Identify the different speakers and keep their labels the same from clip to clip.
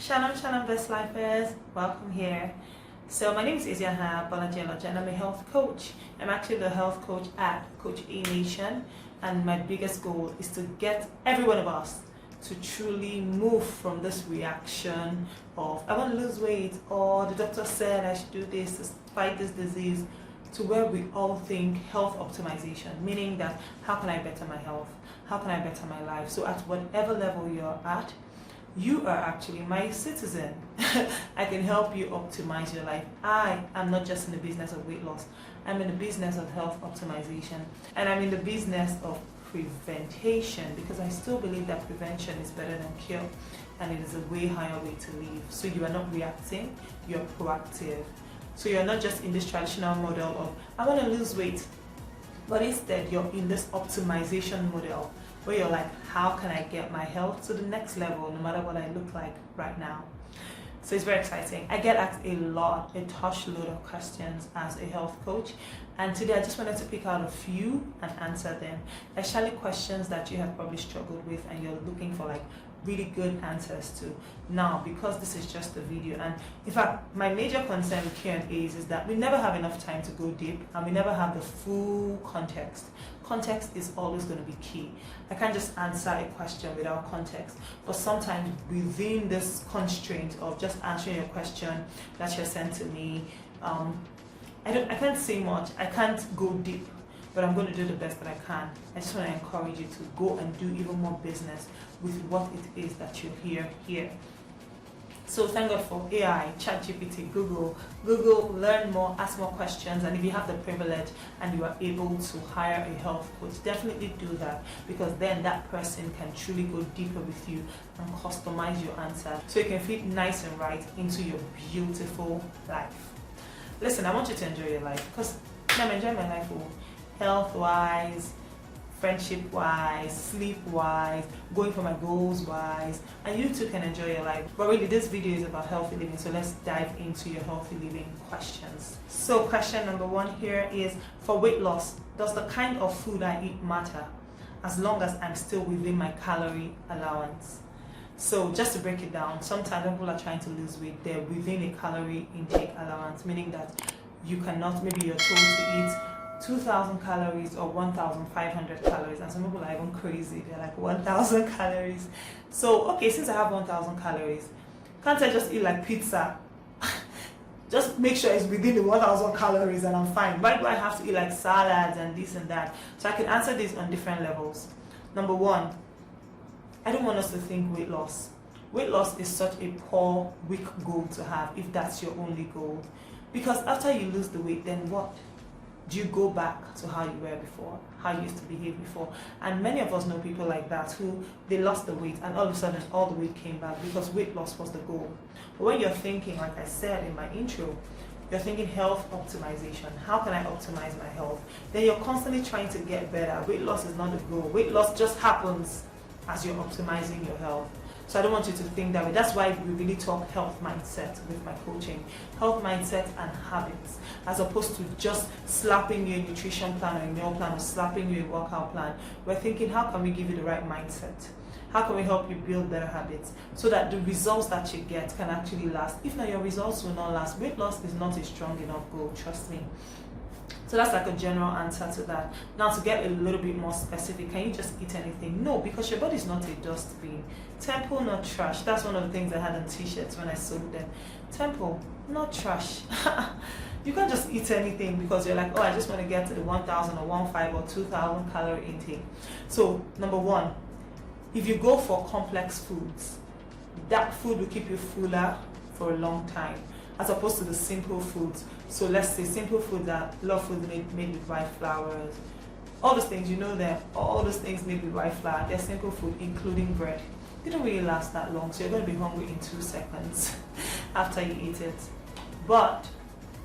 Speaker 1: Shalom, best lifers. Welcome here. So my name is Yayyy and I'm a health coach. I'm actually the health coach at Coach A Nation, and my biggest goal is to get every one of us to truly move from this reaction of I want to lose weight, or the doctor said I should do this to fight this disease, to where we all think health optimization, meaning that how can I better my health? How can I better my life? So at whatever level you're at, you are actually my citizen. I can help you optimize your life. I am not just in the business of weight loss. I'm in the business of health optimization, and I'm in the business of prevention, because I still believe that prevention is better than cure, and it is a way higher way to live. So you are not reacting, you're proactive. So you're not just in this traditional model of I want to lose weight, but instead you're in this optimization model where you're like, how can I get my health to the next level no matter what I look like right now? So it's very exciting. I get asked a touch load of questions as a health coach, and today I just wanted to pick out a few and answer them, especially questions that you have probably struggled with and you're looking for like really good answers to. Now, because this is just a video, and in fact my major concern with Q&As is that we never have enough time to go deep, and we never have the full context. Context is always going to be key. I can't just answer a question without context, but sometimes within this constraint of just answering a question that you're sent to me, I can't say much, I can't go deep, but I'm going to do the best that I can. I just want to encourage you to go and do even more business with what it is that you hear here. So thank God for AI, ChatGPT, Google, learn more, ask more questions, and if you have the privilege and you are able to hire a health coach, definitely do that, because then that person can truly go deeper with you and customize your answer so it can fit nice and right into your beautiful life. Listen, I want you to enjoy your life, because I'm enjoying my life health-wise, friendship-wise, sleep-wise, going for my goals-wise, and you too can enjoy your life. But really, this video is about healthy living, so let's dive into your healthy living questions. So question number one here is, for weight loss, does the kind of food I eat matter as long as I'm still within my calorie allowance? So just to break it down, sometimes when people are trying to lose weight, they're within a calorie intake allowance, meaning that you cannot, maybe you're told to eat 2,000 calories or 1,500 calories, and some people are even crazy, they're like 1,000 calories. So okay, since I have 1,000 calories, can't I just eat like pizza? Just make sure it's within the 1,000 calories and I'm fine. Why do I have to eat like salads and this and that? So I can answer this on different levels. Number one, I don't want us to think weight loss is such a poor, weak goal to have if that's your only goal, because after you lose the weight, then what? Do you go back to how you were before, how you used to behave before? And many of us know people like that who they lost the weight and all of a sudden all the weight came back because weight loss was the goal. But when you're thinking, like I said in my intro, you're thinking health optimization. How can I optimize my health? Then you're constantly trying to get better. Weight loss is not the goal. Weight loss just happens as you're optimizing your health. So I don't want you to think that way. That's why we really talk health mindset with my coaching. Health mindset and habits, as opposed to just slapping you a nutrition plan or a meal plan or slapping you a workout plan. We're thinking, how can we give you the right mindset? How can we help you build better habits so that the results that you get can actually last? If not, your results will not last. Weight loss is not a strong enough goal, trust me. So that's like a general answer to that. Now to get a little bit more specific, can you just eat anything? No, because your body is not a dustbin. Temple, not trash. That's one of the things I had on t-shirts when I sold them. Temple, not trash. You can't just eat anything because you're like, oh, I just want to get to the 1,000 or 1,500 or 2,000 calorie intake. So number one, if you go for complex foods, that food will keep you fuller for a long time, as opposed to the simple foods. So let's say simple foods are love food made with white flours, all those things, you know them, all those things made with white flour, they're simple food, including bread. They don't really last that long, so you're going to be hungry in 2 seconds after you eat it. But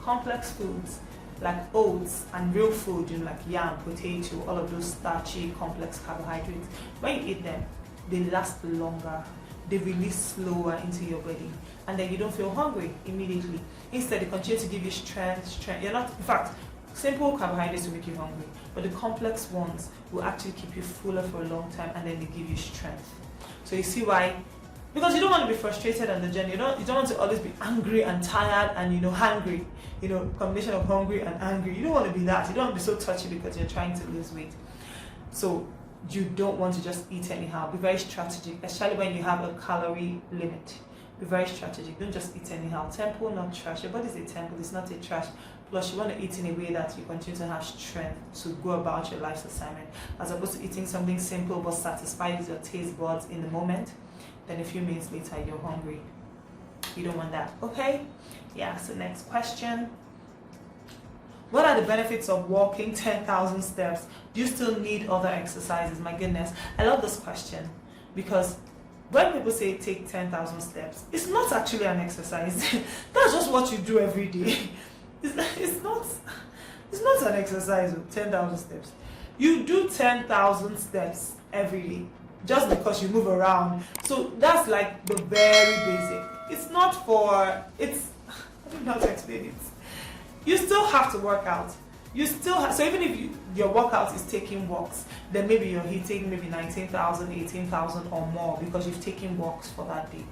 Speaker 1: complex foods like oats and real food, you know, like yam, potato, all of those starchy, complex carbohydrates, when you eat them, they last longer. They release slower into your body, and then you don't feel hungry immediately. Instead, they continue to give you strength. You're not, in fact, simple carbohydrates will make you hungry, but the complex ones will actually keep you fuller for a long time, and then they give you strength. So you see why Because you don't want to be frustrated on the journey. You don't want to always be angry and tired and hungry. Combination of hungry and angry. You don't want to be that. You don't want to be so touchy because you're trying to lose weight. So you don't want to just eat anyhow. Be very strategic, especially when you have a calorie limit. Be very strategic. Don't just eat anyhow. Temple, not trash. Your body is a temple. It's not a trash. Plus, you want to eat in a way that you continue to have strength to go about your life's assignment, as opposed to eating something simple but satisfies your taste buds in the moment. Then a few minutes later, you're hungry. You don't want that, okay? Yeah, so next question. What are the benefits of walking 10,000 steps? Do you still need other exercises? My goodness, I love this question because when people say take 10,000 steps, it's not actually an exercise. That's just what you do every day. It's not an exercise, 10,000 steps. You do 10,000 steps every day just because you move around. So that's like the very basic. It's not I don't know how to explain it. You still have to work out. So even if your workout is taking walks, then maybe you're hitting maybe 19,000, 18,000 or more because you've taken walks for that day.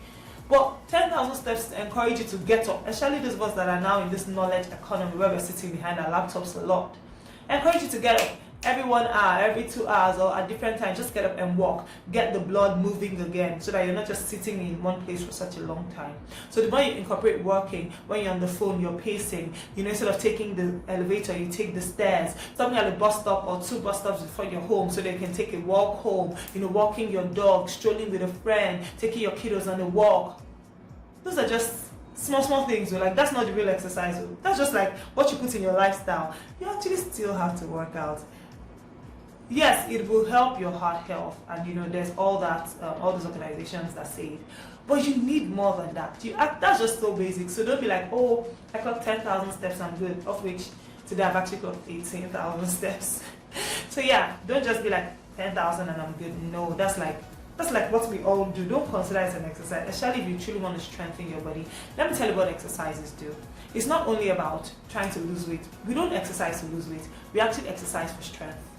Speaker 1: But 10,000 steps encourage you to get up, especially those of us that are now in this knowledge economy where we're sitting behind our laptops a lot. Encourage you to get up every 1 hour, every 2 hours, or at different times. Just get up and walk. Get the blood moving again so that you're not just sitting in one place for such a long time. So the more you incorporate working, when you're on the phone, you're pacing. Instead of taking the elevator, you take the stairs. Something at the bus stop or 2 bus stops before your home so that you can take a walk home. Walking your dog, strolling with a friend, taking your kiddos on a walk. Those are just small things. Like, that's not the real exercise. That's just like what you put in your lifestyle. You actually still have to work out. Yes, it will help your heart health, and there's all that, all those organizations that say it. But you need more than that. That's just so basic. So don't be like, oh, I clocked 10,000 steps, I'm good. Of which today I've actually clocked 18,000 steps. So yeah, don't just be like 10,000 and I'm good. No, that's like what we all do. Don't consider it an exercise, especially if you truly want to strengthen your body. Let me tell you what exercises do. It's not only about trying to lose weight. We don't exercise to lose weight. We actually exercise for strength.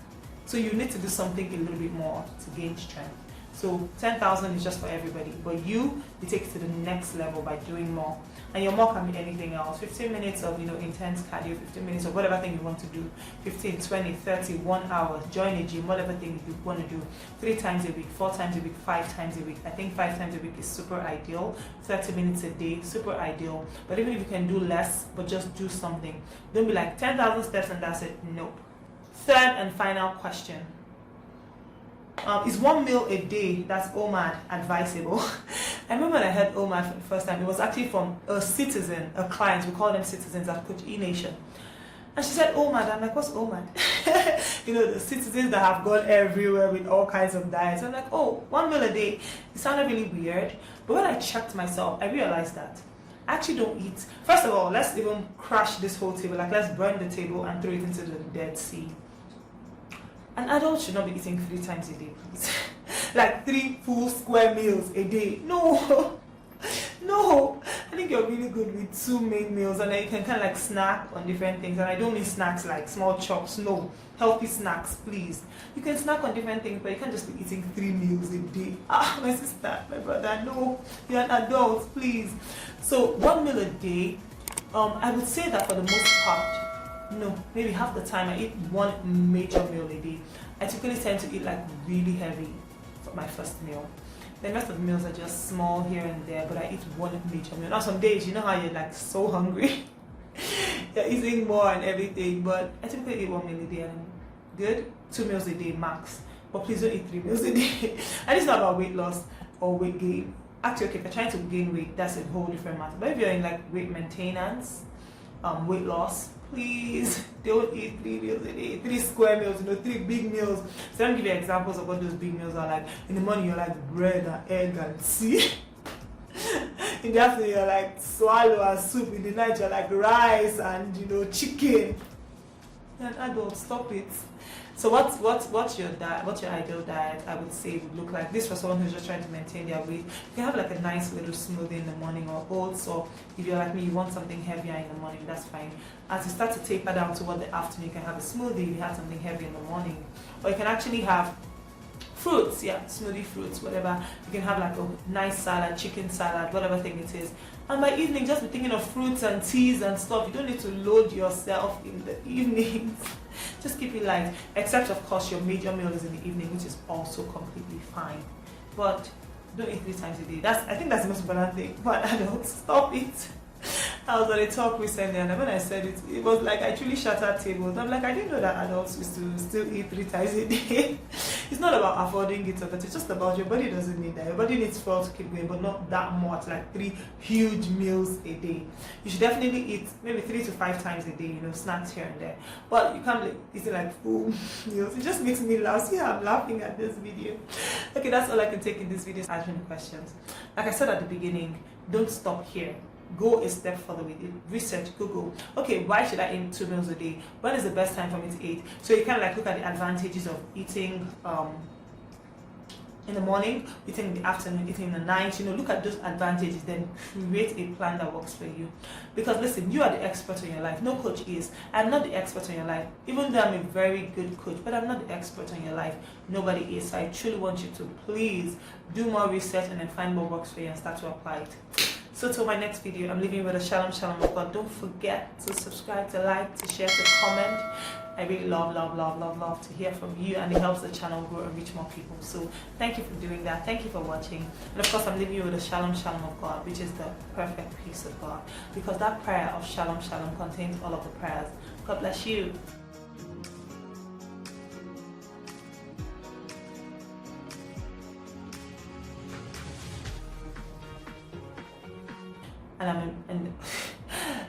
Speaker 1: So you need to do something a little bit more to gain strength. So 10,000 is just for everybody, but you take it to the next level by doing more. And your more can be anything else. 15 minutes of intense cardio, 15 minutes of whatever thing you want to do, 15, 20, 30, 1 hour, join a gym, whatever thing you want to do, 3 times a week, 4 times a week, 5 times a week. I think 5 times a week is super ideal. 30 minutes a day, super ideal. But even if you can do less, but just do something. Don't be like 10,000 steps and that's it. Nope. Third and final question. Is 1 meal a day, that's OMAD, advisable? I remember when I heard OMAD for the first time, it was actually from a citizen, a client, we call them citizens at Coach E Nation. And she said OMAD, I'm like, what's OMAD? The citizens that have gone everywhere with all kinds of diets. I'm like, oh, 1 meal a day. It sounded really weird. But when I checked myself, I realized that I actually don't eat. First of all, let's even crash this whole table. Like, let's burn the table and throw it into the Dead Sea. An adult should not be eating 3 times a day, please. Like 3 full square meals a day. No. No. I think you're really good with 2 main meals and then you can kind of like snack on different things. And I don't mean snacks like small chops. No. Healthy snacks, please. You can snack on different things, but you can't just be eating 3 meals a day. My sister, my brother, no. You're an adult, please. So 1 meal a day, I would say that for the most part, no, maybe half the time I eat 1 major meal a day. I typically tend to eat like really heavy for my first meal. The rest of the meals are just small here and there, but I eat 1 major meal. Now some days, how you're like so hungry, you're eating more and everything, but I typically eat 1 meal a day and I'm good. 2 meals a day max, but please don't eat 3 meals a day. And it's not about weight loss or weight gain. Actually, okay, if you're trying to gain weight, that's a whole different matter. But if you're in like weight maintenance, weight loss, please don't eat 3 meals a day, 3 square meals, 3 big meals. So let me give you examples of what those big meals are like. In the morning, you're like bread and egg and tea. In the afternoon, you're like swallow and soup. In the night, you're like rice and chicken. And adults, stop it. So what's your diet? What's your ideal diet? I would say would look like this for someone who's just trying to maintain their weight. You can have like a nice little smoothie in the morning or oats, or if you're like me, you want something heavier in the morning, that's fine. As you start to taper down toward the afternoon, you can have a smoothie if you have something heavy in the morning, or you can actually have fruits, yeah, smoothie fruits, whatever. You can have like a nice salad, chicken salad, whatever thing it is. And by evening, just be thinking of fruits and teas and stuff. You don't need to load yourself in the evenings. Just keep it light, except of course your major meal is in the evening, which is also completely fine. But don't eat 3 times a day. I think that's the most important thing. But I don't stop it. I was on a talk recently, and when I said it, it was like I truly shattered tables. I'm like, I didn't know that adults used to still eat 3 times a day. It's not about affording it, but it's just about your body doesn't need that. Your body needs fuel to keep going, but not that much, like 3 huge meals a day. You should definitely eat maybe 3 to 5 times a day, snacks here and there. But you can't be eating like full meals. It just makes me laugh. See how I'm laughing at this video. Okay, that's all I can take in this video, answering questions. Like I said at the beginning, don't stop here. Go a step further with it. Research, Google. Okay, why should I eat 2 meals a day? When is the best time for me to eat? So you kind of like look at the advantages of eating in the morning, eating in the afternoon, eating in the night. Look at those advantages, then create a plan that works for you. Because listen, you are the expert on your life. No coach is. I'm not the expert on your life. Even though I'm a very good coach, but I'm not the expert on your life. Nobody is. So I truly want you to please do more research and then find what works for you and start to apply it. So till my next video, I'm leaving you with a shalom of God. Don't forget to subscribe, to like, to share, to comment. I really love to hear from you, and it helps the channel grow and reach more people. So thank you for doing that. Thank you for watching. And of course, I'm leaving you with a shalom of God, which is the perfect peace of God. Because that prayer of shalom contains all of the prayers. God bless you.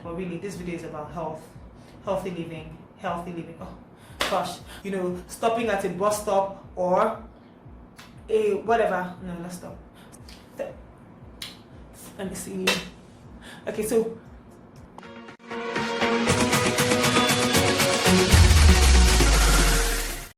Speaker 1: But really, this video is about healthy living. Oh gosh, stopping at a bus stop or a whatever. No, let's stop. Let me see. Okay, so